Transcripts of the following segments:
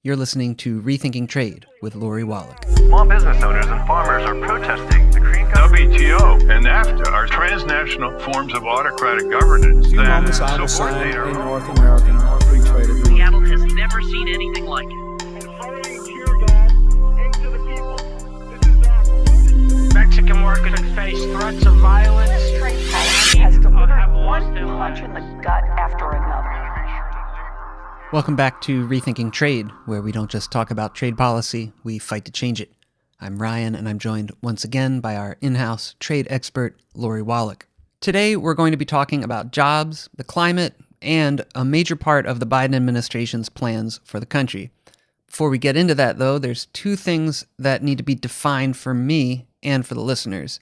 You're listening to Rethinking Trade with Lori Wallach. Small business owners and farmers are protesting the Korean WTO and NAFTA are transnational forms of autocratic governance Enormous that either side subordinate our in North American free trade agreement. Seattle has never seen anything like it. Mexican workers face threats of violence. Trade policy has delivered one punch in the gut after another. Welcome back to Rethinking Trade, where we don't just talk about trade policy, we fight to change it. I'm Ryan, and I'm joined once again by our in-house trade expert, Lori Wallach. Today, we're going to be talking about jobs, the climate, and a major part of the Biden administration's plans for the country. Before we get into that, though, there's two things that need to be defined for me and for the listeners.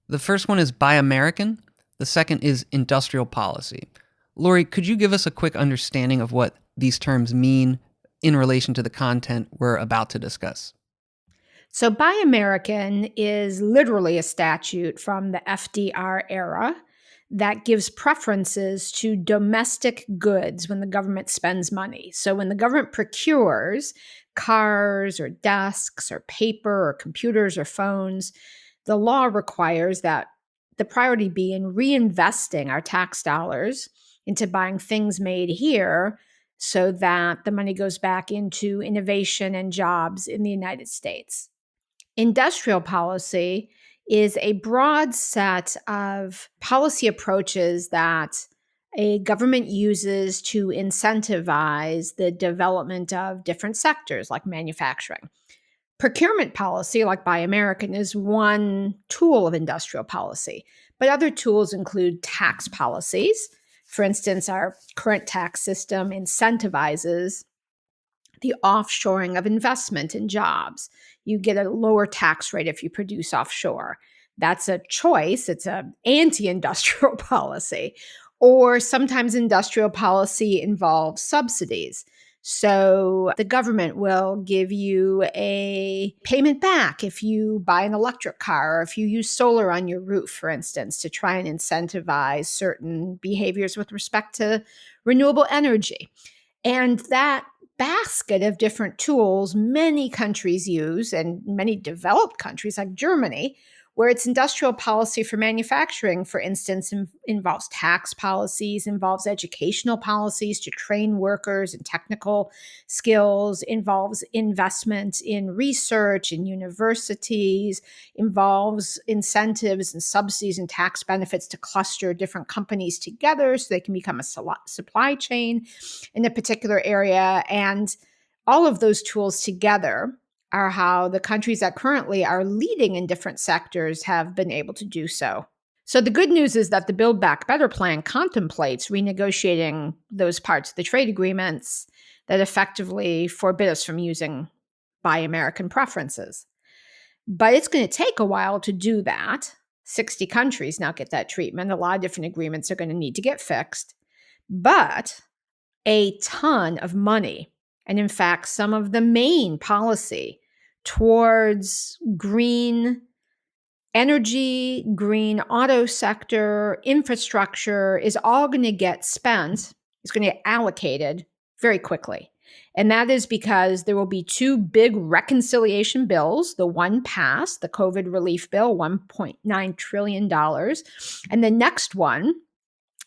The first one is Buy American. The second is industrial policy. Lori, could you give us a quick understanding of what these terms mean in relation to the content we're about to discuss? So Buy American is literally a statute from the FDR era that gives preferences to domestic goods when the government spends money. So when the government procures cars or desks or paper or computers or phones, the law requires that the priority be in reinvesting our tax dollars into buying things made here so that the money goes back into innovation and jobs in the United States. Industrial policy is a broad set of policy approaches that a government uses to incentivize the development of different sectors like manufacturing. Procurement policy, like Buy American, is one tool of industrial policy, but other tools include tax policies. For instance, our current tax system incentivizes the offshoring of investment in jobs. You get a lower tax rate if you produce offshore. That's a choice. It's an anti-industrial policy. Or sometimes industrial policy involves subsidies. So the government will give you a payment back if you buy an electric car or if you use solar on your roof, for instance, to try and incentivize certain behaviors with respect to renewable energy. And that basket of different tools many countries use, and many developed countries like Germany, where its industrial policy for manufacturing, for instance, involves tax policies, involves educational policies to train workers in technical skills, involves investment in research in universities, involves incentives and subsidies and tax benefits to cluster different companies together so they can become a supply chain in a particular area. And all of those tools together are how the countries that currently are leading in different sectors have been able to do so. So the good news is that the Build Back Better plan contemplates renegotiating those parts of the trade agreements that effectively forbid us from using Buy American preferences. But it's going to take a while to do that. 60 countries now get that treatment. A lot of different agreements are going to need to get fixed. But a ton of money, and in fact, some of the main policy towards green energy, green auto sector, infrastructure is all going to get spent, it's going to get allocated very quickly. And that is because there will be two big reconciliation bills. The one passed, the COVID relief bill, $1.9 trillion. And the next one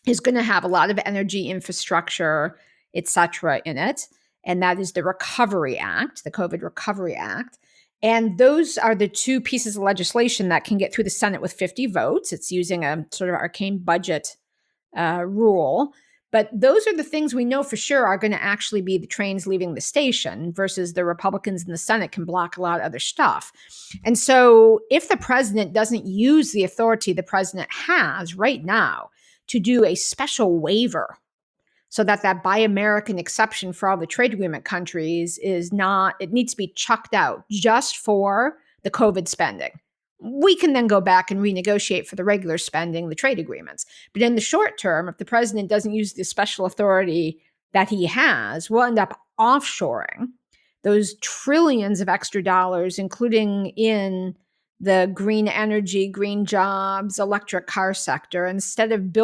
is going to have a lot of energy infrastructure, et cetera, in it. And that is the Recovery Act, the COVID Recovery Act. And those are the two pieces of legislation that can get through the Senate with 50 votes. It's using a sort of arcane budget rule. But those are the things we know for sure are going to actually be the trains leaving the station versus the Republicans in the Senate can block a lot of other stuff. And so if the president doesn't use the authority the president has right now to do a special waiver so that Buy American exception for all the trade agreement countries is not, it needs to be chucked out just for the COVID spending. We can then go back and renegotiate for the regular spending, the trade agreements. But in the short term, if the president doesn't use the special authority that he has, we'll end up offshoring those trillions of extra dollars, including in the green energy, green jobs, electric car sector. Instead of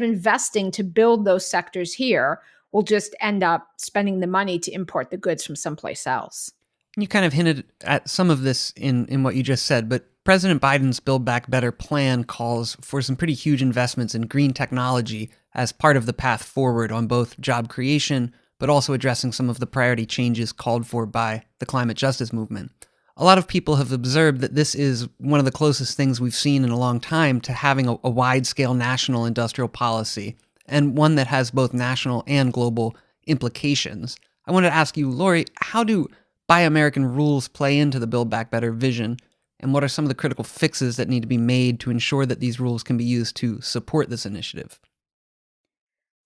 investing to build those sectors here, will just end up spending the money to import the goods from someplace else. You kind of hinted at some of this in what you just said, but President Biden's Build Back Better plan calls for some pretty huge investments in green technology as part of the path forward on both job creation, but also addressing some of the priority changes called for by the climate justice movement. A lot of people have observed that this is one of the closest things we've seen in a long time to having a wide-scale national industrial policy, and one that has both national and global implications. I wanted to ask you, Lori, how do Buy American rules play into the Build Back Better vision, and what are some of the critical fixes that need to be made to ensure that these rules can be used to support this initiative?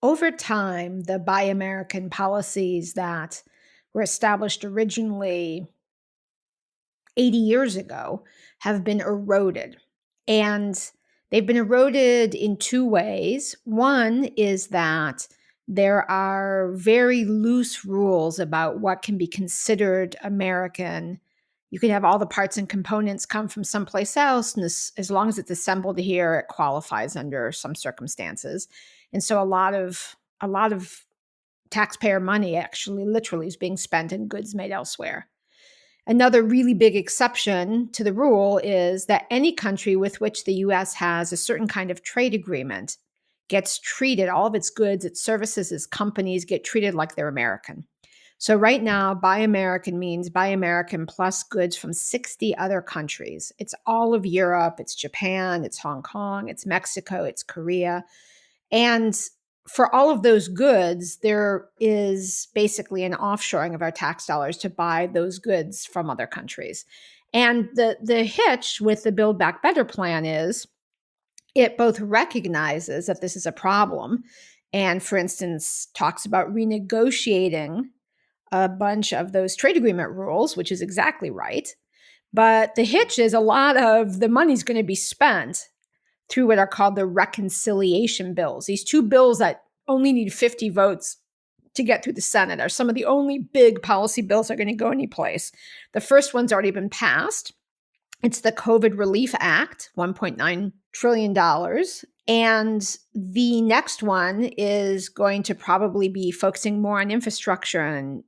Over time, the Buy American policies that were established originally 80 years ago have been eroded. And they've been eroded in two ways. One is that there are very loose rules about what can be considered American. You can have all the parts and components come from someplace else, and as long as it's assembled here, it qualifies under some circumstances. And so a lot of taxpayer money actually literally is being spent in goods made elsewhere. Another really big exception to the rule is that any country with which the US has a certain kind of trade agreement gets treated, all of its goods, its services, its companies get treated like they're American. So right now, Buy American means Buy American plus goods from 60 other countries. It's all of Europe, it's Japan, it's Hong Kong, it's Mexico, it's Korea. And for all of those goods, there is basically an offshoring of our tax dollars to buy those goods from other countries. And the hitch with the Build Back Better plan is it both recognizes that this is a problem and, for instance, talks about renegotiating a bunch of those trade agreement rules, which is exactly right. But the hitch is a lot of the money's going to be spent through what are called the reconciliation bills. These two bills that only need 50 votes to get through the Senate are some of the only big policy bills that are going to go anyplace. The first one's already been passed. It's the COVID Relief Act, $1.9 trillion. And the next one is going to probably be focusing more on infrastructure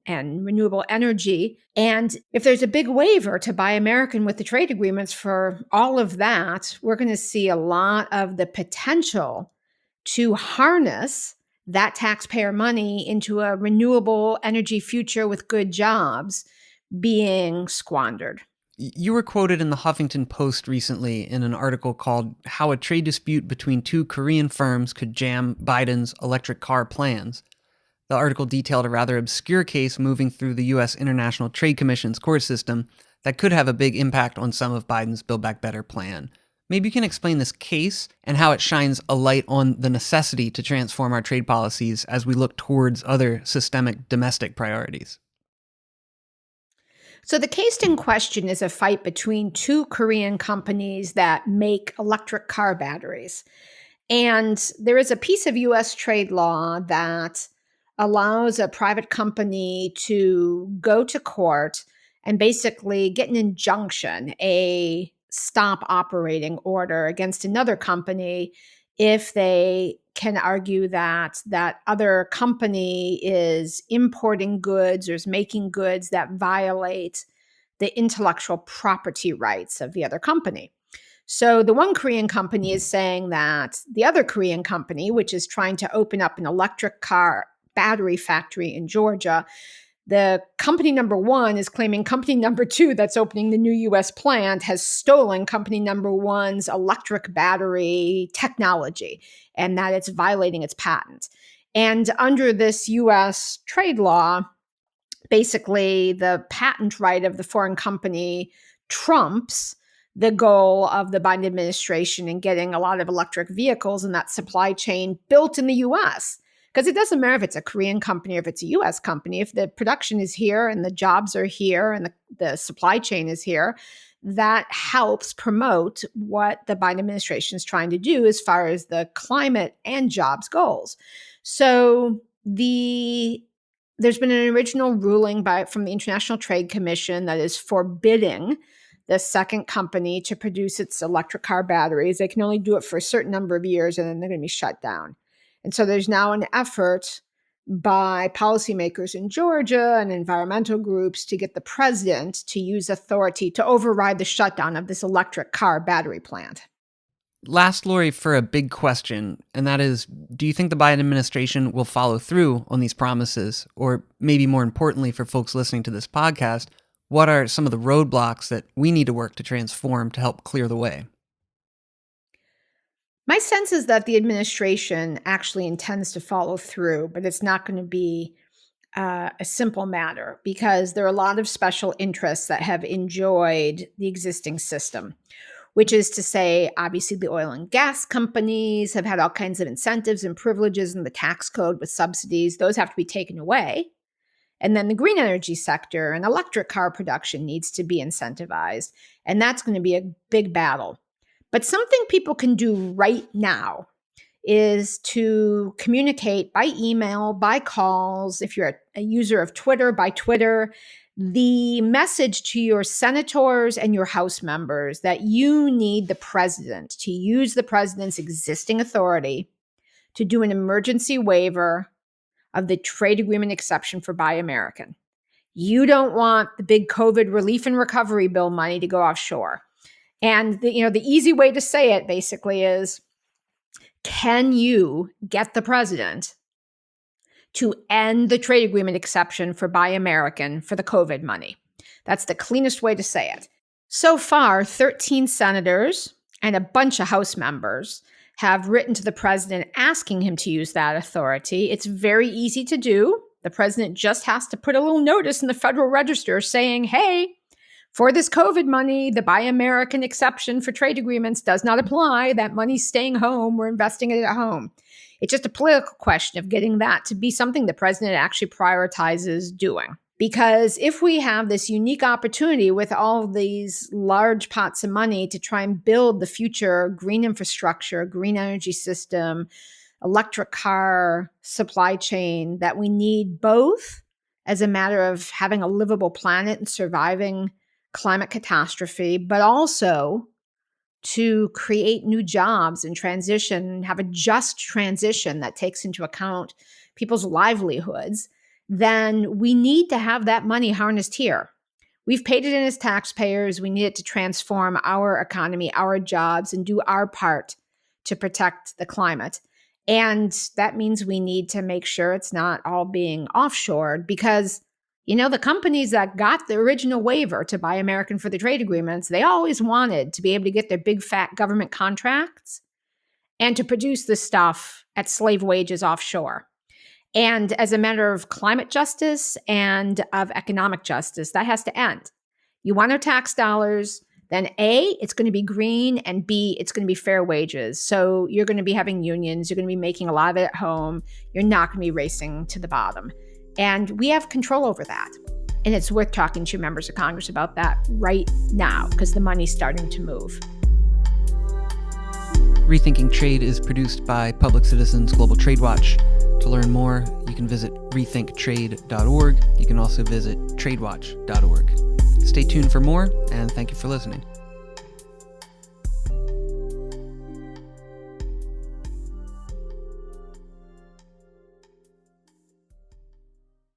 and renewable energy. And if there's a big waiver to Buy American with the trade agreements for all of that, we're going to see a lot of the potential to harness that taxpayer money into a renewable energy future with good jobs being squandered. You were quoted in the Huffington Post recently in an article called How a Trade Dispute Between Two Korean Firms Could Jam Biden's Electric Car Plans. The article detailed a rather obscure case moving through the U.S. International Trade Commission's court system that could have a big impact on some of Biden's Build Back Better plan. Maybe you can explain this case and how it shines a light on the necessity to transform our trade policies as we look towards other systemic domestic priorities. So the case in question is a fight between two Korean companies that make electric car batteries. And there is a piece of U.S. trade law that allows a private company to go to court and basically get an injunction, a stop operating order against another company if they can argue that that other company is importing goods or is making goods that violate the intellectual property rights of the other company. So the one Korean company is saying that the other Korean company, which is trying to open up an electric car battery factory in Georgia, the company number one is claiming company number two that's opening the new U.S. plant has stolen company number one's electric battery technology and that it's violating its patent. And under this U.S. trade law, basically the patent right of the foreign company trumps the goal of the Biden administration in getting a lot of electric vehicles in that supply chain built in the U.S. Because it doesn't matter if it's a Korean company or if it's a U.S. company. If the production is here and the jobs are here and the supply chain is here, that helps promote what the Biden administration is trying to do as far as the climate and jobs goals. So there's been an original ruling from the International Trade Commission that is forbidding the second company to produce its electric car batteries. They can only do it for a certain number of years and then they're going to be shut down. And so there's now an effort by policymakers in Georgia and environmental groups to get the president to use authority to override the shutdown of this electric car battery plant. Last, Lori, for a big question, and that is, do you think the Biden administration will follow through on these promises? Or maybe more importantly for folks listening to this podcast, what are some of the roadblocks that we need to work to transform to help clear the way? My sense is that the administration actually intends to follow through, but it's not going to be a simple matter because there are a lot of special interests that have enjoyed the existing system, which is to say, obviously, the oil and gas companies have had all kinds of incentives and privileges in the tax code with subsidies. Those have to be taken away. And then the green energy sector and electric car production needs to be incentivized. And that's going to be a big battle. But something people can do right now is to communicate by email, by calls, if you're a user of Twitter, by Twitter, the message to your senators and your House members that you need the president to use the president's existing authority to do an emergency waiver of the trade agreement exception for Buy American. You don't want the big COVID relief and recovery bill money to go offshore. And the easy way to say it basically is, can you get the president to end the trade agreement exception for Buy American for the COVID money? That's the cleanest way to say it. So far, 13 senators and a bunch of House members have written to the president asking him to use that authority. It's very easy to do. The president just has to put a little notice in the Federal Register saying, hey, for this COVID money, the Buy American exception for trade agreements does not apply. That money's staying home. We're investing it at home. It's just a political question of getting that to be something the president actually prioritizes doing. Because if we have this unique opportunity with all these large pots of money to try and build the future green infrastructure, green energy system, electric car supply chain that we need both as a matter of having a livable planet and surviving climate catastrophe, but also to create new jobs and transition, have a just transition that takes into account people's livelihoods, then we need to have that money harnessed here. We've paid it in as taxpayers. We need it to transform our economy, our jobs, and do our part to protect the climate. And that means we need to make sure it's not all being offshored because the companies that got the original waiver to Buy American for the trade agreements, they always wanted to be able to get their big fat government contracts and to produce this stuff at slave wages offshore. And as a matter of climate justice and of economic justice, that has to end. You want our tax dollars, then A, it's going to be green, and B, it's going to be fair wages. So you're going to be having unions, you're going to be making a lot of it at home, you're not going to be racing to the bottom. And we have control over that. And it's worth talking to members of Congress about that right now because the money's starting to move. Rethinking Trade is produced by Public Citizens Global Trade Watch. To learn more, you can visit rethinktrade.org. You can also visit tradewatch.org. Stay tuned for more, and thank you for listening.